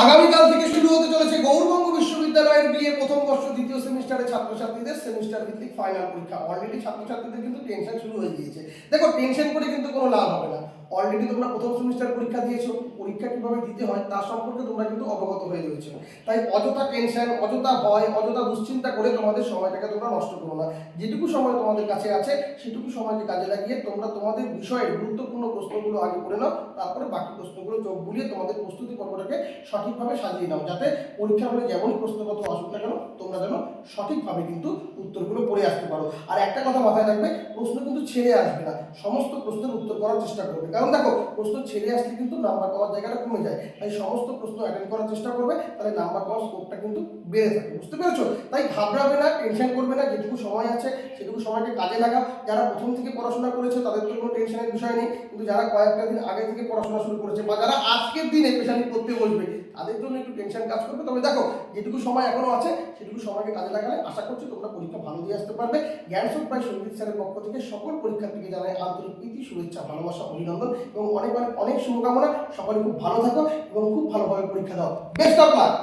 আগামীকাল থেকে শুরু হতে চলেছে গৌরবঙ্গ বিশ্ববিদ্যালয়ের বিএ প্রথম বর্ষ দ্বিতীয় সেমিস্টারের ছাত্রছাত্রীদের সেমিস্টার ভিত্তিক ফাইনাল পরীক্ষা। অলরেডি ছাত্রছাত্রীদের কিন্তু টেনশন শুরু হয়ে গিয়েছে। দেখো, টেনশন করে কিন্তু কোনো লাভ হবে না। অলরেডি তোমরা প্রথম সেমিস্টার পরীক্ষা দিয়েছো, পরীক্ষা কিভাবে দিতে হয় তার সম্পর্কে তোমরা কিন্তু অবগত হয়ে রয়েছে। তাই অযথা টেনশন, অযথা ভয়, অযথা দুশ্চিন্তা করে তোমাদের সময়টাকে তোমরা নষ্ট করো না। যেটুকু সময় তোমাদের কাছে আছে সেটুকু সময়কে কাজে লাগিয়ে তোমরা তোমাদের বিষয়ের গুরুত্বপূর্ণ প্রশ্নগুলো আগে করে নাও, তারপরে বাকি প্রশ্নগুলো চোখ বুলিয়ে তোমাদের প্রস্তুতি পর্বটাকে সঠিকভাবে সাজিয়ে নাও, যাতে পরীক্ষার হলে যেমনই প্রশ্নপত্র আসুক না কেন তোমরা যেন সঠিকভাবে কিন্তু উত্তরগুলো পড়ে আসতে পারো। আর একটা কথা মাথায় রাখবে, প্রশ্ন কিন্তু ছেড়ে আসবে না, সমস্ত প্রশ্নের উত্তর করার চেষ্টা করবে। কারণ দেখো, প্রশ্ন ছেড়ে আসলে কিন্তু নাম্বার পাওয়ার জায়গাটা কমে যায়। তাই সমস্ত প্রশ্ন অ্যাটেন্ড করার চেষ্টা করবে, তাহলে নাম্বার পাওয়ার স্কোপটা কিন্তু বেড়ে থাকে। বুঝতে পেরেছো? তাই ঘাবড়াবে না, টেনশন করবে না, যেটুকু সময় আছে সেটুকু সময়কে কাজে লাগাও। যারা প্রথম থেকে পড়াশোনা করেছে তাদের তো কোনো টেনশনের বিষয় নেই, কিন্তু যারা কয়েকটা দিন আগে থেকে পড়াশোনা শুরু করেছে বা যারা আজকের দিনে পেশানি করতে বসবে তাদের জন্য একটু টেনশন কাজ করবে। তবে দেখো, যেটুকু সময় এখনো আছে সেটুকু সময়কে কাজে লাগালে আশা করছি তোমরা পরীক্ষা ভালো দিয়ে আসতে পারবে। জ্ঞানসুখ ভাই সঙ্গীত স্যারের পক্ষ থেকে সকল পরীক্ষার্থীকে জানাই আন্তরিক প্রীতি, শুভেচ্ছা, ভালোবাসা, অভিনন্দন এবং অনেক অনেক অনেক শুভকামনা। সকলে খুব ভালো থাকো এবং খুব ভালোভাবে পরীক্ষা দাও। Best of luck.